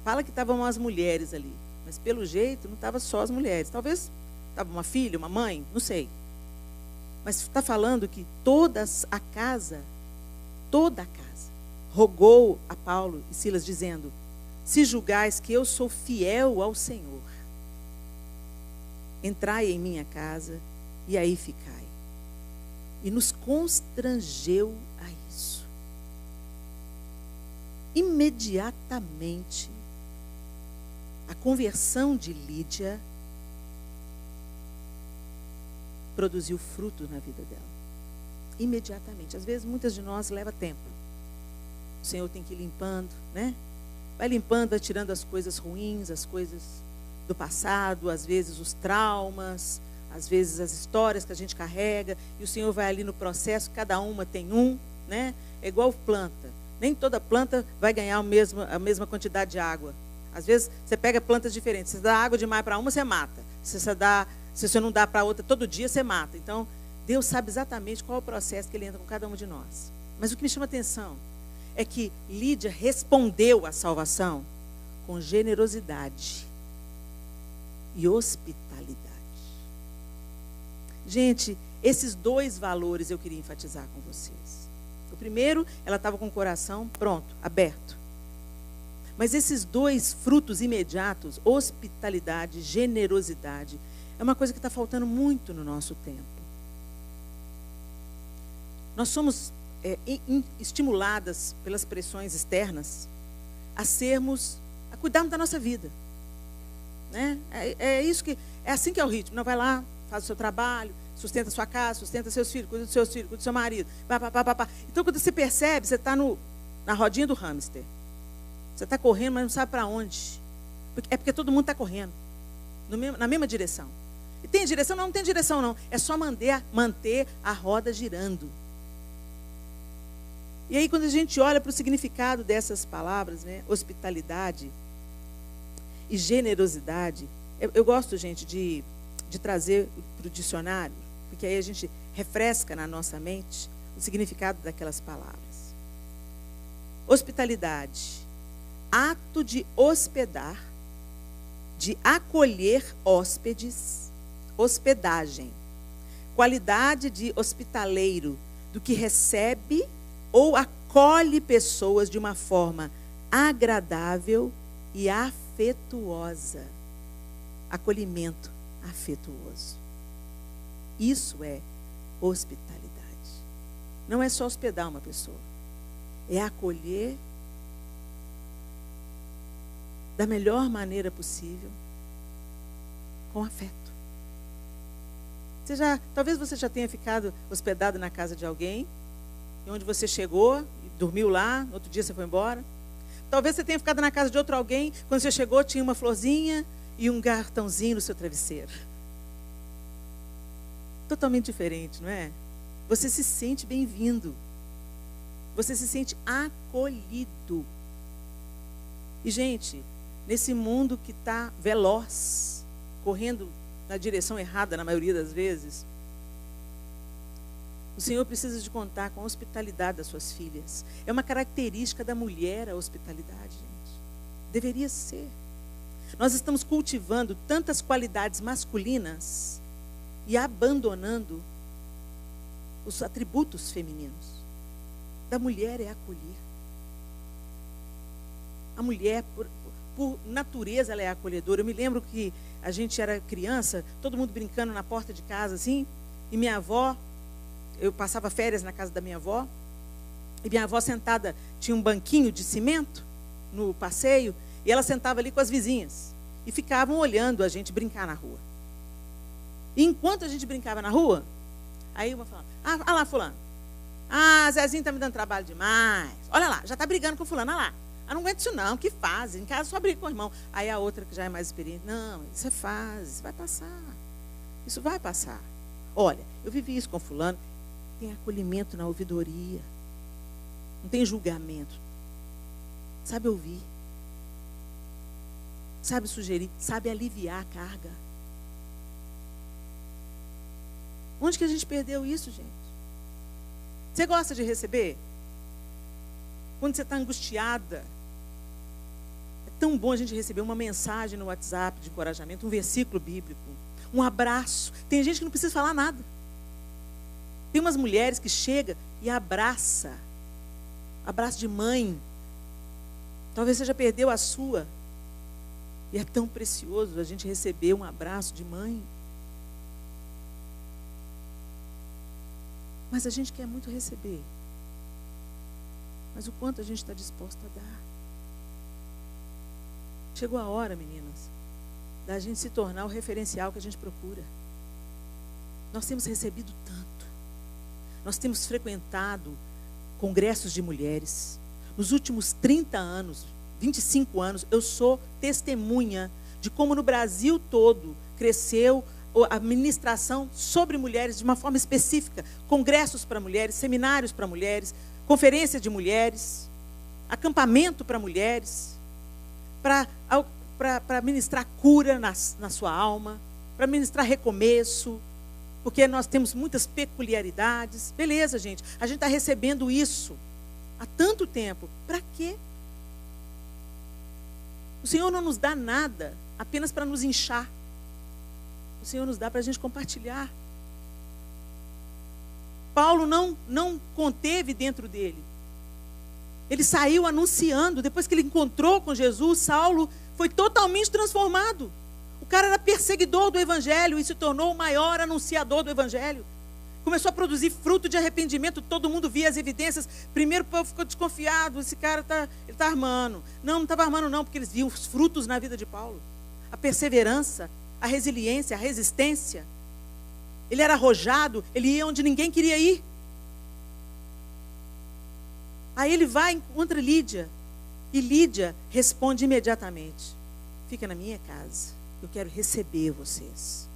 Fala que estavam as mulheres ali, mas pelo jeito não estavam só as mulheres. Talvez estava uma filha, uma mãe, não sei. Mas está falando que toda a casa, rogou a Paulo e Silas, dizendo: se julgais que eu sou fiel ao Senhor, entrai em minha casa e aí ficai. E nos constrangeu a isso. Imediatamente, a conversão de Lídia produziu fruto na vida dela. Imediatamente. Às vezes, muitas de nós leva tempo. O Senhor tem que ir limpando, né? Vai limpando, vai tirando as coisas ruins, as coisas do passado, às vezes os traumas, às vezes as histórias que a gente carrega, e o Senhor vai ali no processo, cada uma tem né? É igual planta. Nem toda planta vai ganhar a mesma quantidade de água. Às vezes você pega plantas diferentes, você dá água demais para uma, você mata. Se você não dá para outra todo dia, você mata. Então, Deus sabe exatamente qual é o processo que Ele entra com cada uma de nós. Mas o que me chama a atenção é que Lídia respondeu à salvação com generosidade e hospitalidade. Gente, esses dois valores eu queria enfatizar com vocês. O primeiro, ela estava com o coração pronto, aberto. Mas esses dois frutos imediatos, hospitalidade, generosidade, é uma coisa que está faltando muito no nosso tempo. Nós somos estimuladas pelas pressões externas a cuidarmos da nossa vida. Né? É assim que é o ritmo. Não, vai lá, faz o seu trabalho, sustenta a sua casa, sustenta seus filhos, cuida dos seus filhos, cuida do seu marido. Então, quando você percebe, você está na rodinha do hamster. Você está correndo, mas não sabe para onde. É porque todo mundo está correndo na mesma direção. E tem direção? Não tem direção não. É só manter a roda girando. E aí, quando a gente olha para o significado dessas palavras, né, hospitalidade e generosidade, eu gosto, gente, de trazer para o dicionário, porque aí a gente refresca na nossa mente o significado daquelas palavras. Hospitalidade, ato de hospedar, de acolher hóspedes, hospedagem, qualidade de hospitaleiro, do que recebe ou acolhe pessoas de uma forma agradável e afetuosa. Acolhimento afetuoso. Isso é hospitalidade. Não é só hospedar uma pessoa. É acolher da melhor maneira possível, com afeto. Talvez você já tenha ficado hospedado na casa de alguém, e onde você chegou e dormiu lá, no outro dia você foi embora. Talvez você tenha ficado na casa de outro alguém, quando você chegou tinha uma florzinha e um cartãozinho no seu travesseiro. Totalmente diferente, não é? Você se sente bem-vindo. Você se sente acolhido. E, gente, nesse mundo que está veloz, correndo na direção errada na maioria das vezes, o Senhor precisa de contar com a hospitalidade das suas filhas. É uma característica da mulher a hospitalidade, gente. Deveria ser. Nós estamos cultivando tantas qualidades masculinas e abandonando os atributos femininos. Da mulher é acolher. A mulher, por natureza, ela é acolhedora. Eu me lembro que a gente era criança, todo mundo brincando na porta de casa, assim, e minha avó, eu passava férias na casa da minha avó, e minha avó sentada, tinha um banquinho de cimento no passeio, e ela sentava ali com as vizinhas, e ficavam olhando a gente brincar na rua. E enquanto a gente brincava na rua, Aí uma fala, olha lá fulano. Zezinho está me dando trabalho demais. Olha lá, já está brigando com fulano, olha lá. Não aguento isso não, que faz? Em casa só briga com o irmão. Aí a outra que já é mais experiente, não, isso é fase, isso vai passar. Isso vai passar. Olha, eu vivi isso com fulano, tem acolhimento na ouvidoria. Não tem julgamento. Sabe ouvir. Sabe sugerir, sabe aliviar a carga. Onde que a gente perdeu isso, gente? Você gosta de receber? Quando você está angustiada, é tão bom a gente receber uma mensagem no WhatsApp de encorajamento, um versículo bíblico, um abraço. Tem gente que não precisa falar nada. Tem umas mulheres que chegam e abraço de mãe. Talvez você já perdeu a sua. E é tão precioso a gente receber um abraço de mãe. Mas a gente quer muito receber. Mas o quanto a gente está disposto a dar? Chegou a hora, meninas, da gente se tornar o referencial que a gente procura. Nós temos recebido tanto. Nós temos frequentado congressos de mulheres. Nos últimos 30 anos, 25 anos, eu sou testemunha de como no Brasil todo cresceu a ministração sobre mulheres de uma forma específica. Congressos para mulheres, seminários para mulheres, conferência de mulheres, acampamento para mulheres, para ministrar cura na sua alma, para ministrar recomeço, porque nós temos muitas peculiaridades. Beleza, gente, a gente está recebendo isso há tanto tempo. Para quê? O Senhor não nos dá nada apenas para nos inchar. O Senhor nos dá para a gente compartilhar. Paulo não conteve dentro dele. Ele saiu anunciando. Depois que ele encontrou com Jesus, Saulo foi totalmente transformado. O cara era perseguidor do Evangelho e se tornou o maior anunciador do Evangelho. Começou a produzir fruto de arrependimento. Todo mundo via as evidências. Primeiro o povo ficou desconfiado. Esse cara está armando. Não estava armando não, porque eles viam os frutos na vida de Paulo. A perseverança, a resiliência, a resistência. Ele era arrojado, ele ia onde ninguém queria ir. Aí ele vai e encontra Lídia. E Lídia responde imediatamente: fica na minha casa, eu quero receber vocês.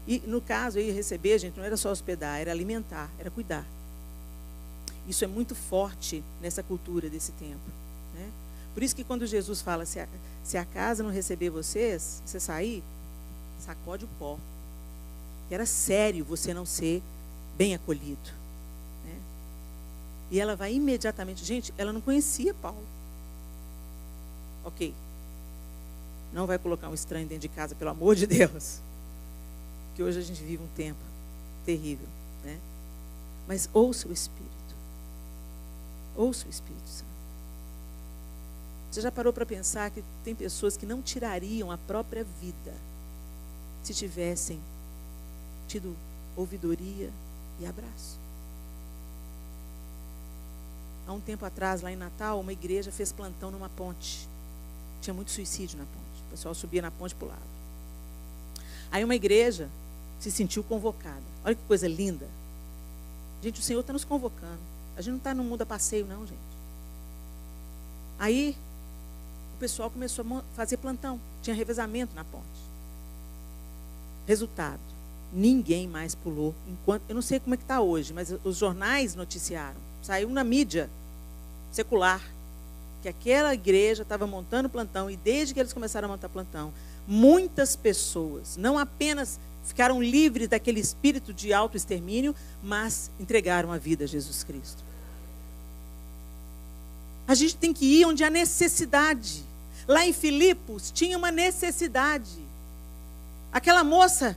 E no caso, aí receber, gente, não era só hospedar, era alimentar, era cuidar. Isso é muito forte nessa cultura desse tempo, né? Por isso que quando Jesus fala, se a casa não receber vocês, você sair, sacode o pó. Que era sério você não ser bem acolhido, né? E ela vai imediatamente, gente, ela não conhecia Paulo. Ok, não vai colocar um estranho dentro de casa, pelo amor de Deus. Que hoje a gente vive um tempo terrível, né? Mas ouça o Espírito. Ouça o Espírito Santo. Você já parou para pensar que tem pessoas que não tirariam a própria vida se tivessem tido ouvidoria e abraço? Há um tempo atrás, lá em Natal, uma igreja fez plantão numa ponte. Tinha muito suicídio na ponte. O pessoal subia na ponte e pulava. Aí uma igreja se sentiu convocada. Olha que coisa linda. Gente, o Senhor está nos convocando. A gente não está no mundo a passeio, não, gente. Aí o pessoal começou a fazer plantão. Tinha revezamento na ponte. Resultado: ninguém mais pulou. Eu não sei como é que está hoje, mas os jornais noticiaram. Saiu na mídia secular que aquela igreja estava montando plantão, e desde que eles começaram a montar plantão, muitas pessoas não apenas ficaram livres daquele espírito de autoextermínio, mas entregaram a vida a Jesus Cristo. A gente tem que ir onde há necessidade. Lá em Filipos tinha uma necessidade. Aquela moça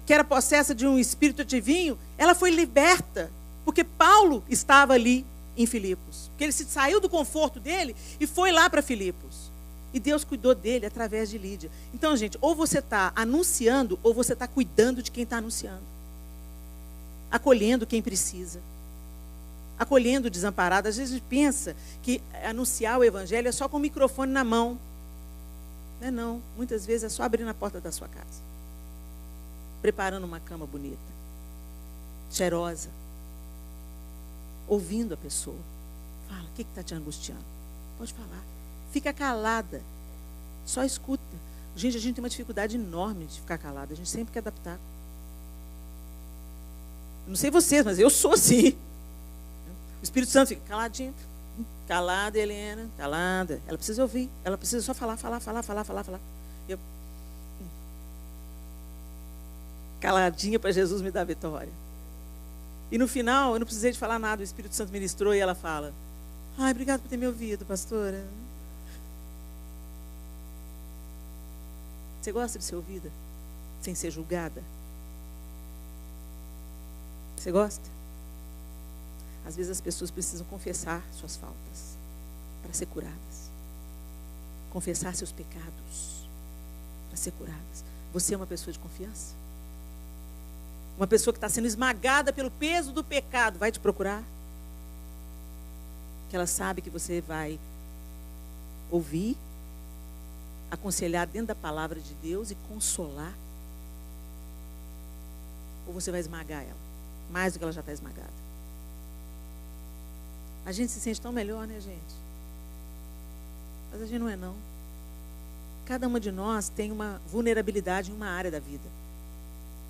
que era possessa de um espírito adivinho, ela foi liberta, porque Paulo estava ali em Filipos. Porque ele saiu do conforto dele e foi lá para Filipos. E Deus cuidou dele através de Lídia. Então, gente, ou você está anunciando, ou você está cuidando de quem está anunciando. Acolhendo quem precisa. Acolhendo o desamparado. Às vezes a gente pensa que anunciar o evangelho é só com o microfone na mão. Não é não. Muitas vezes é só abrir na porta da sua casa. Preparando uma cama bonita. cheirosa, ouvindo a pessoa. Fala, o que está te angustiando? Pode falar. Fica calada, só escuta. Gente, a gente tem uma dificuldade enorme de ficar calada, a gente sempre quer adaptar. Eu não sei vocês, mas eu sou assim. O Espírito Santo fica caladinho, calada, Helena, calada. Ela precisa ouvir, ela precisa só falar. Eu, caladinha para Jesus me dar vitória. E no final, eu não precisei de falar nada, o Espírito Santo ministrou e ela fala, ai, obrigado por ter me ouvido, pastora. Você gosta de ser ouvida? Sem ser julgada? Você gosta? Às vezes as pessoas precisam confessar suas faltas para ser curadas. Confessar seus pecados para ser curadas. Você é uma pessoa de confiança? Uma pessoa que está sendo esmagada pelo peso do pecado vai te procurar? Que ela sabe que você vai ouvir, aconselhar dentro da palavra de Deus e consolar? Ou você vai esmagar ela, mais do que ela já está esmagada? A gente se sente tão melhor, né, gente? Mas a gente não é, não. Cada uma de nós tem uma vulnerabilidade em uma área da vida.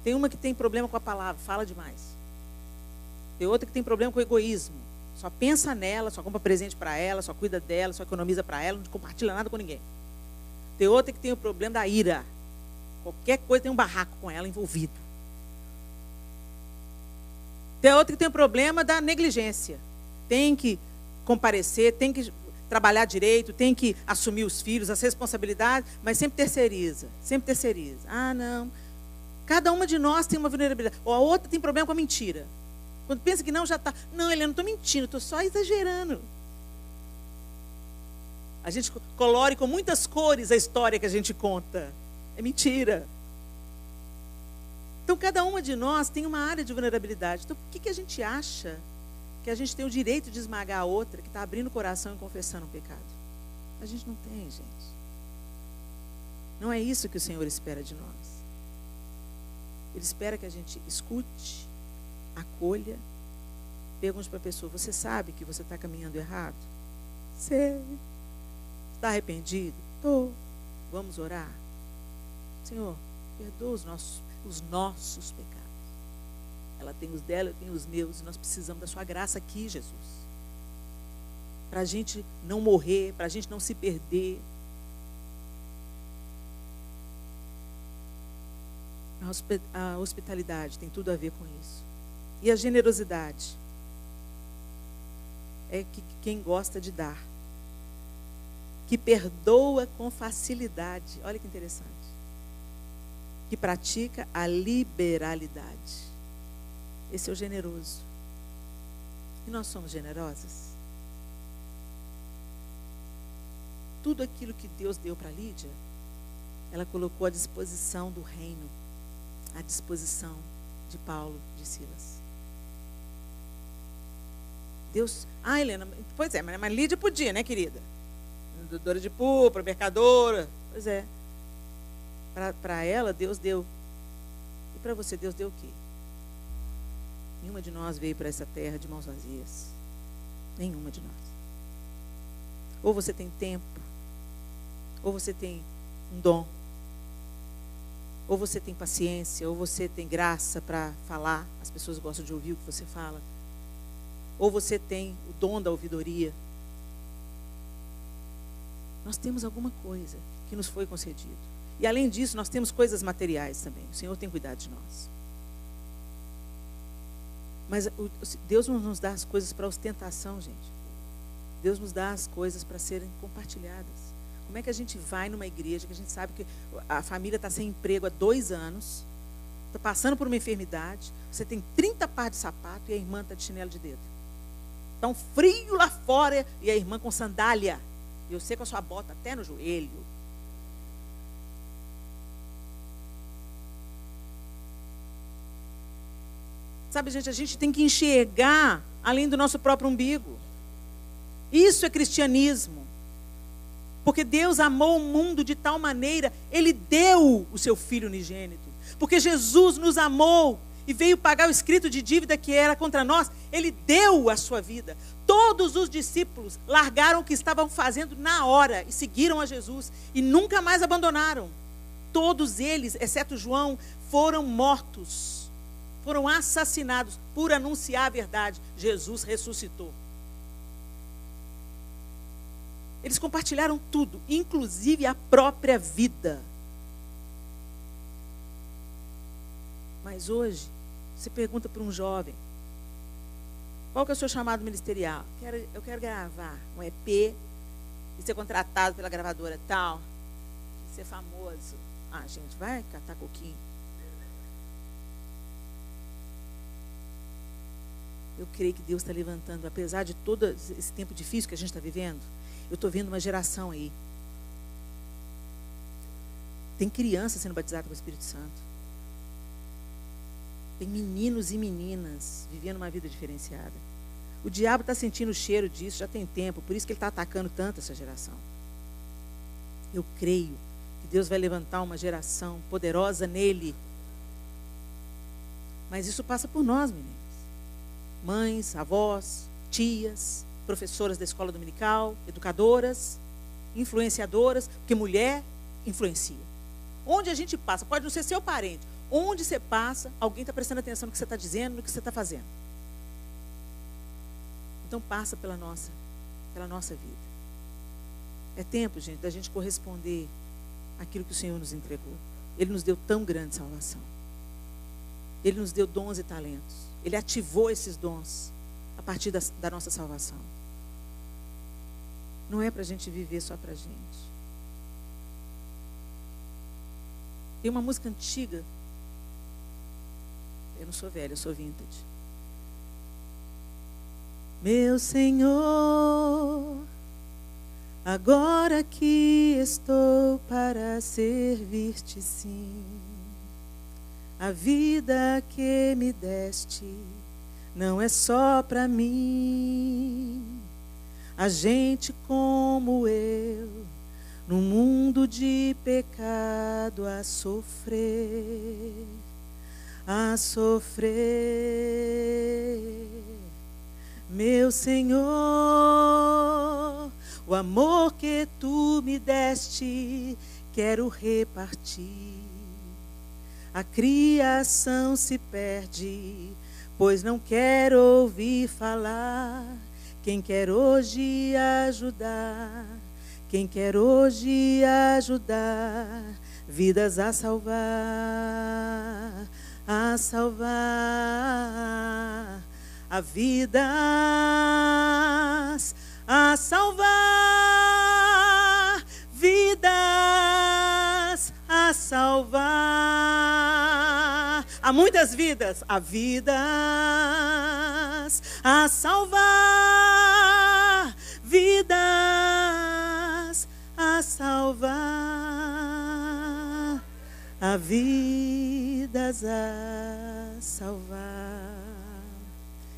Tem uma que tem problema com a palavra, fala demais. Tem outra que tem problema com o egoísmo. Só pensa nela, só compra presente para ela, só cuida dela, só economiza para ela, não compartilha nada com ninguém. Tem outra que tem o problema da ira. Qualquer coisa tem um barraco com ela envolvido. Tem outra que tem o problema da negligência. Tem que comparecer, tem que trabalhar direito, tem que assumir os filhos, as responsabilidades, mas sempre terceiriza. Sempre terceiriza. Ah, não. Cada uma de nós tem uma vulnerabilidade. Ou a outra tem problema com a mentira. Quando pensa que não, já está. Não, Helena, não estou mentindo, estou só exagerando. A gente colore com muitas cores a história que a gente conta. É mentira. Então, cada uma de nós tem uma área de vulnerabilidade. Então, por que a gente acha que a gente tem o direito de esmagar a outra que está abrindo o coração e confessando um pecado? A gente não tem, gente. Não é isso que o Senhor espera de nós. Ele espera que a gente escute, acolha, pergunte para a pessoa, você sabe que você está caminhando errado? Sei. Está arrependido? Estou. Vamos orar? Senhor, perdoa os nossos pecados. Ela tem os dela, eu tenho os meus, e nós precisamos da sua graça aqui, Jesus. Para a gente não morrer, para a gente não se perder. A hospitalidade tem tudo a ver com isso. E a generosidade é quem gosta de dar, que perdoa com facilidade. Olha que interessante. Que pratica a liberalidade. Esse é o generoso. E nós somos generosas? Tudo aquilo que Deus deu para Lídia, ela colocou à disposição do reino, à disposição de Paulo, de Silas. Deus, Helena, pois é, mas Lídia podia, né, querida? Vendedora de púrpura, mercadora. Pois é. Para ela, Deus deu. E para você, Deus deu o quê? Nenhuma de nós veio para essa terra de mãos vazias. Nenhuma de nós. Ou você tem tempo, ou você tem um dom, ou você tem paciência, ou você tem graça para falar. As pessoas gostam de ouvir o que você fala. Ou você tem o dom da ouvidoria. Nós temos alguma coisa que nos foi concedido. E além disso, nós temos coisas materiais também. O Senhor tem cuidado de nós. Mas Deus não nos dá as coisas para ostentação, gente. Deus nos dá as coisas para serem compartilhadas. Como é que a gente vai numa igreja que a gente sabe que a família está sem emprego há 2 anos, está passando por uma enfermidade, você tem 30 pares de sapato e a irmã está de chinelo de dedo. Está um frio lá fora e a irmã com sandália. E você com a sua bota até no joelho. Sabe, gente, a gente tem que enxergar além do nosso próprio umbigo. Isso é cristianismo. Porque Deus amou o mundo de tal maneira, Ele deu o seu Filho unigênito. Porque Jesus nos amou e veio pagar o escrito de dívida que era contra nós, ele deu a sua vida. Todos os discípulos largaram o que estavam fazendo na hora e seguiram a Jesus e nunca mais abandonaram. Todos eles, exceto João, foram mortos, foram assassinados por anunciar a verdade. Jesus ressuscitou. Eles compartilharam tudo, inclusive a própria vida. Mas hoje, você pergunta para um jovem, qual que é o seu chamado ministerial? Eu quero gravar um EP e ser contratado pela gravadora tal, e ser famoso. Ah, gente, vai catar coquinho. Eu creio que Deus está levantando, apesar de todo esse tempo difícil que a gente está vivendo, eu estou vendo uma geração aí. Tem criança sendo batizada com o Espírito Santo. Tem meninos e meninas vivendo uma vida diferenciada. O diabo está sentindo o cheiro disso já tem tempo, por isso que ele está atacando tanto essa geração. Eu creio que Deus vai levantar uma geração poderosa nele. Mas isso passa por nós, meninas. Mães, avós, tias, professoras da escola dominical, educadoras, influenciadoras, porque mulher influencia. Onde a gente passa, pode não ser seu parente, onde você passa, alguém está prestando atenção no que você está dizendo, no que você está fazendo. Então passa pela nossa vida. É tempo, gente, da gente corresponder àquilo que o Senhor nos entregou. Ele nos deu tão grande salvação. Ele nos deu dons e talentos. Ele ativou esses dons a partir da nossa salvação. Não é para a gente viver só para a gente. Tem uma música antiga. Eu não sou velha, eu sou vintage. Meu Senhor, agora que estou para servir-te, sim. A vida que me deste não é só para mim. A gente como eu, num mundo de pecado a sofrer. Meu Senhor, o amor que tu me deste, quero repartir. A criação se perde, pois não quero ouvir falar. Quem quer hoje ajudar, quem quer hoje ajudar, vidas a salvar, a vidas a salvar, vidas a salvar. Há muitas vidas, há vidas a salvar, vidas a salvar, há vidas a salvar.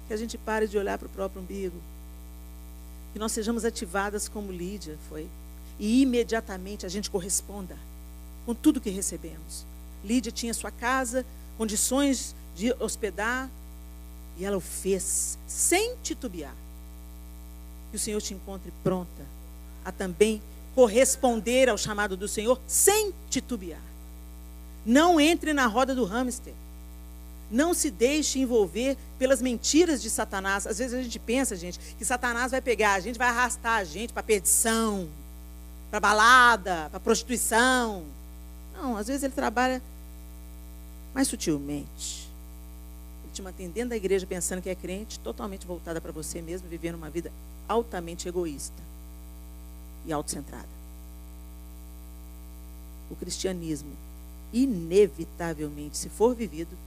Que a gente pare de olhar para o próprio umbigo. Que nós sejamos ativadas como Lídia foi. E imediatamente a gente corresponda com tudo que recebemos. Lídia tinha sua casa, condições de hospedar, e ela o fez sem titubear. Que o Senhor te encontre pronta a também corresponder ao chamado do Senhor sem titubear. Não entre na roda do hamster. Não se deixe envolver pelas mentiras de Satanás. Às vezes a gente pensa, gente, que Satanás vai pegar a gente, vai arrastar a gente para perdição, para balada, para prostituição. Não, às vezes ele trabalha mais sutilmente. Ele te mantém dentro da igreja pensando que é crente, totalmente voltada para você mesmo, vivendo uma vida altamente egoísta e autocentrada. O cristianismo, inevitavelmente, se for vivido,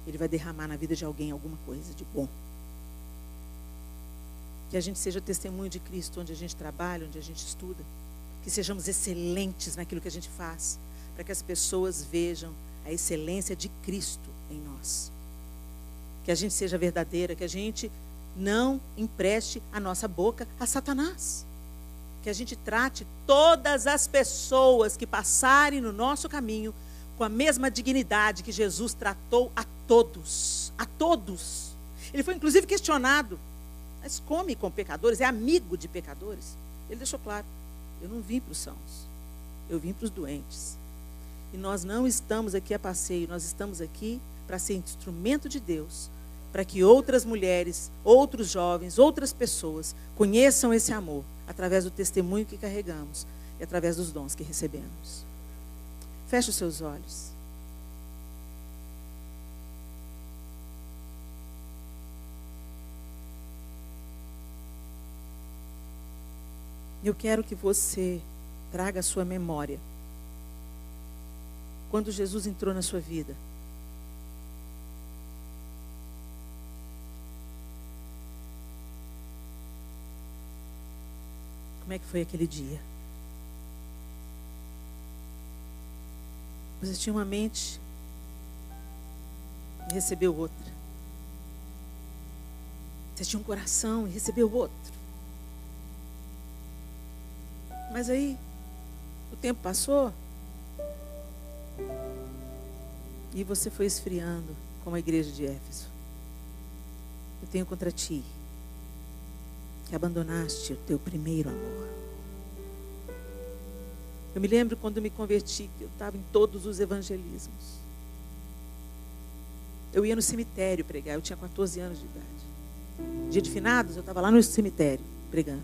ele vai derramar na vida de alguém alguma coisa de bom. Que a gente seja testemunho de Cristo onde a gente trabalha, onde a gente estuda. Que sejamos excelentes naquilo que a gente faz, para que as pessoas vejam a excelência de Cristo em nós. Que a gente seja verdadeira, que a gente não empreste a nossa boca a Satanás. Que a gente trate todas as pessoas que passarem no nosso caminho com a mesma dignidade que Jesus tratou a todos. A todos. Ele foi inclusive questionado. Mas come com pecadores? É amigo de pecadores? Ele deixou claro. Eu não vim para os sãos. Eu vim para os doentes. E nós não estamos aqui a passeio. Nós estamos aqui para ser instrumento de Deus. Para que outras mulheres, outros jovens, outras pessoas conheçam esse amor. Através do testemunho que carregamos. E através dos dons que recebemos. Feche os seus olhos. Eu quero que você traga a sua memória. Quando Jesus entrou na sua vida. Como é que foi aquele dia? Você tinha uma mente e recebeu outra. Você tinha um coração e recebeu outro. Mas aí, o tempo passou e você foi esfriando como a igreja de Éfeso. Eu tenho contra ti que abandonaste o teu primeiro amor. Eu me lembro quando me converti, que eu estava em todos os evangelismos. Eu ia no cemitério pregar, eu tinha 14 anos de idade. Dia de finados, eu estava lá no cemitério pregando.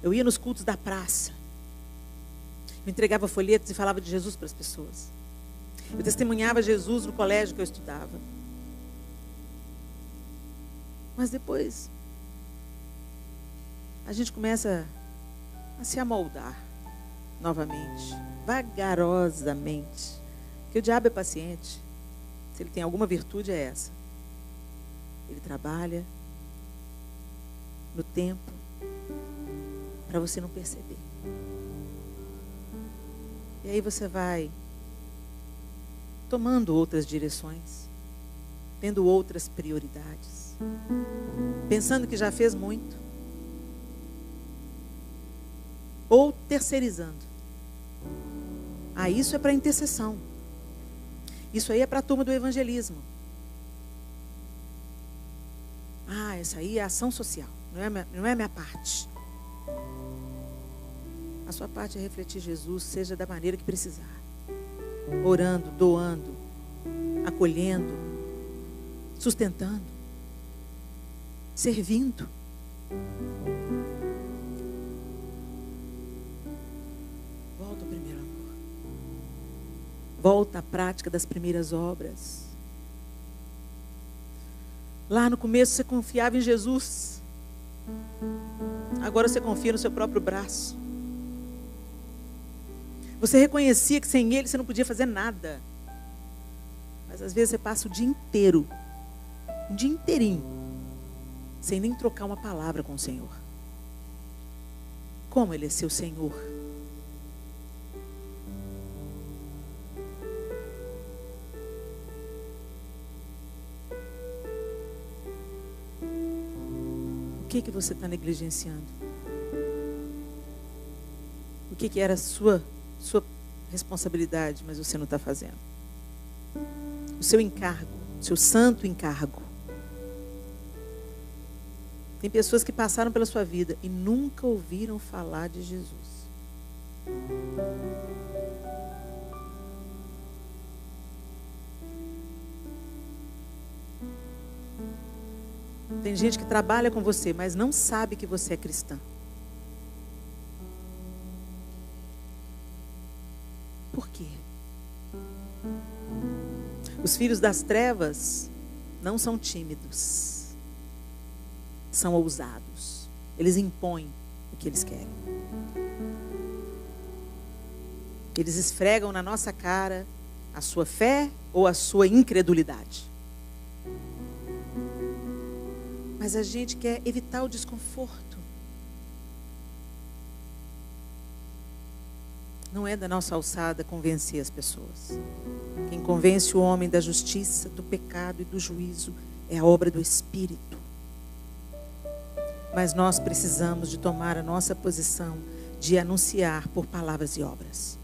Eu ia nos cultos da praça. Eu entregava folhetos e falava de Jesus para as pessoas. Eu testemunhava Jesus no colégio que eu estudava. Mas depois, a gente começa a se amoldar novamente, vagarosamente. Porque o diabo é paciente. Se ele tem alguma virtude, é essa. Ele trabalha no tempo para você não perceber. E aí você vai tomando outras direções, tendo outras prioridades, pensando que já fez muito, ou terceirizando. Ah, isso é para intercessão. Isso aí é para a turma do evangelismo. Ah, essa aí é ação social, não é a minha parte. A sua parte é refletir Jesus, seja da maneira que precisar. Orando, doando, acolhendo, sustentando, servindo. Volta ao primeiro amor. Volta à prática das primeiras obras. Lá no começo você confiava em Jesus. Agora você confia no seu próprio braço. Você reconhecia que sem Ele você não podia fazer nada. Mas às vezes você passa o dia inteiro, um dia inteirinho, sem nem trocar uma palavra com o Senhor. Como Ele é seu Senhor? O que você está negligenciando? O que era sua responsabilidade, mas você não está fazendo? O seu encargo, o seu santo encargo. Tem pessoas que passaram pela sua vida e nunca ouviram falar de Jesus. Tem gente que trabalha com você, mas não sabe que você é cristã. Por quê? Os filhos das trevas não são tímidos, são ousados. Eles impõem o que eles querem. Eles esfregam na nossa cara a sua fé ou a sua incredulidade. Mas a gente quer evitar o desconforto. Não é da nossa alçada convencer as pessoas. Quem convence o homem da justiça, do pecado e do juízo é a obra do Espírito. Mas nós precisamos de tomar a nossa posição de anunciar por palavras e obras.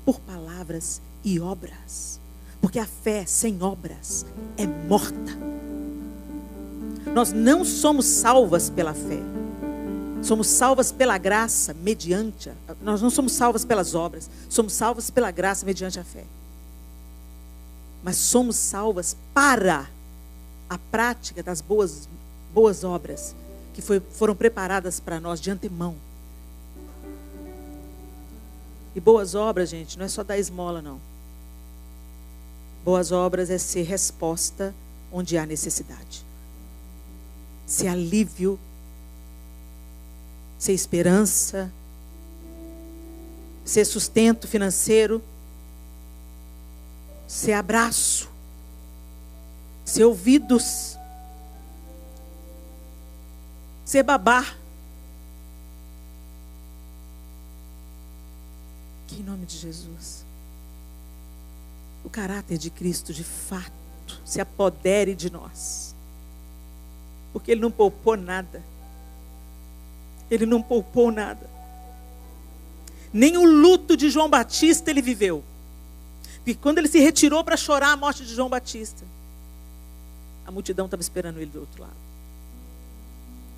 Por palavras e obras. Porque a fé sem obras é morta. Nós não somos salvas pela fé. Somos salvas pela graça mediante. Nós não somos salvas pelas obras. Somos salvas pela graça mediante a fé. Mas somos salvas para a prática das boas obras que foram preparadas para nós de antemão. E boas obras, gente, não é só dar esmola, não. Boas obras é ser resposta onde há necessidade. Ser alívio, ser esperança, ser sustento financeiro, ser abraço, ser ouvidos, ser babá. Que em nome de Jesus, o caráter de Cristo de fato se apodere de nós. Porque Ele não poupou nada. Ele não poupou nada. Nem o luto de João Batista Ele viveu. Porque quando Ele se retirou para chorar a morte de João Batista, a multidão estava esperando Ele do outro lado.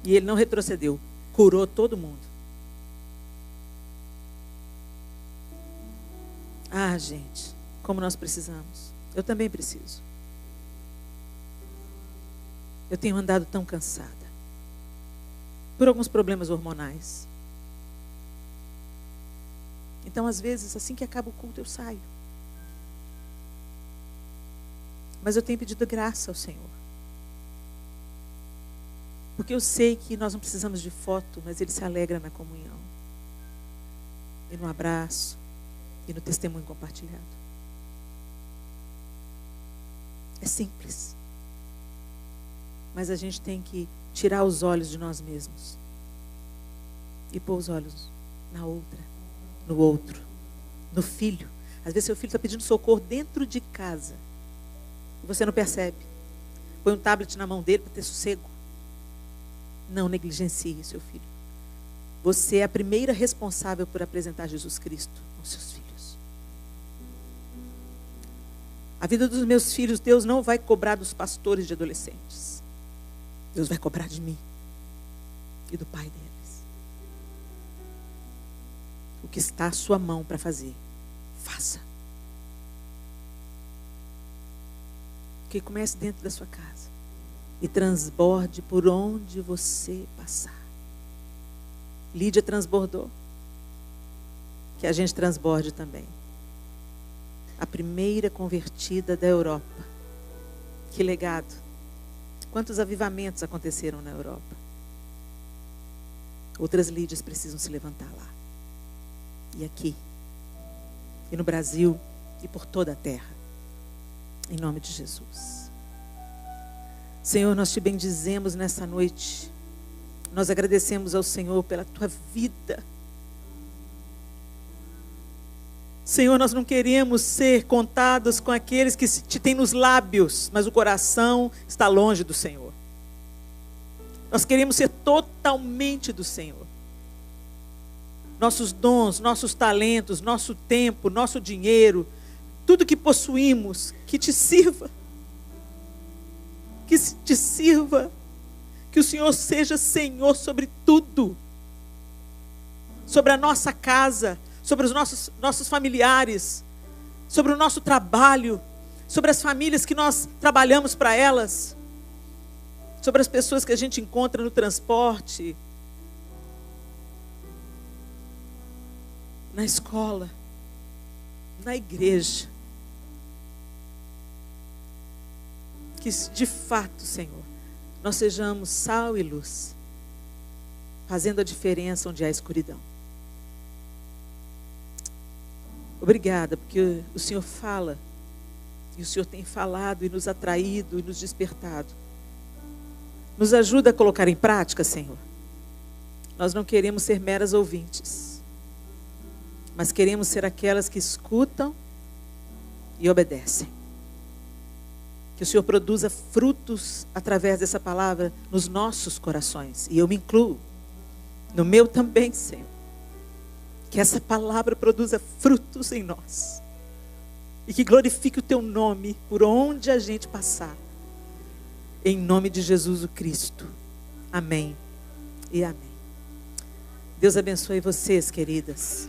E Ele não retrocedeu. Curou todo mundo. Ah, gente, como nós precisamos. Eu também preciso. Eu tenho andado tão cansada. Por alguns problemas hormonais. Então, às vezes, assim que acaba o culto, eu saio. Mas eu tenho pedido graça ao Senhor. Porque eu sei que nós não precisamos de foto, mas Ele se alegra na comunhão. E no abraço. E no testemunho compartilhado. É simples. Mas a gente tem que tirar os olhos de nós mesmos. E pôr os olhos na outra, no outro, no filho. Às vezes seu filho está pedindo socorro dentro de casa. E você não percebe. Põe um tablet na mão dele para ter sossego. Não negligencie seu filho. Você é a primeira responsável por apresentar Jesus Cristo aos seus filhos. A vida dos meus filhos, Deus não vai cobrar dos pastores de adolescentes. Deus vai cobrar de mim e do pai deles. O que está à sua mão para fazer, faça. Que comece dentro da sua casa e transborde por onde você passar. Lídia transbordou. Que a gente transborde também. A primeira convertida da Europa. Que legado. Quantos avivamentos aconteceram na Europa? Outras Lídias precisam se levantar lá. E aqui. E no Brasil. E por toda a terra. Em nome de Jesus. Senhor, nós te bendizemos nessa noite. Nós agradecemos ao Senhor pela tua vida. Senhor, nós não queremos ser contados com aqueles que te têm nos lábios, mas o coração está longe do Senhor. Nós queremos ser totalmente do Senhor. Nossos dons, nossos talentos, nosso tempo, nosso dinheiro, tudo que possuímos, que te sirva. Que te sirva. Que o Senhor seja Senhor sobre tudo. Sobre a nossa casa, sobre os nossos familiares, sobre o nosso trabalho, sobre as famílias que nós trabalhamos para elas, sobre as pessoas que a gente encontra no transporte, na escola, na igreja. Que de fato, Senhor, nós sejamos sal e luz, fazendo a diferença onde há escuridão. Obrigada, porque o Senhor fala, e o Senhor tem falado e nos atraído e nos despertado. Nos ajuda a colocar em prática, Senhor. Nós não queremos ser meras ouvintes, mas queremos ser aquelas que escutam e obedecem. Que o Senhor produza frutos através dessa palavra nos nossos corações. E eu me incluo, no meu também, Senhor. Que essa palavra produza frutos em nós. e que glorifique o teu nome por onde a gente passar. Em nome de Jesus o Cristo. Amém e amém. Deus abençoe vocês, queridas.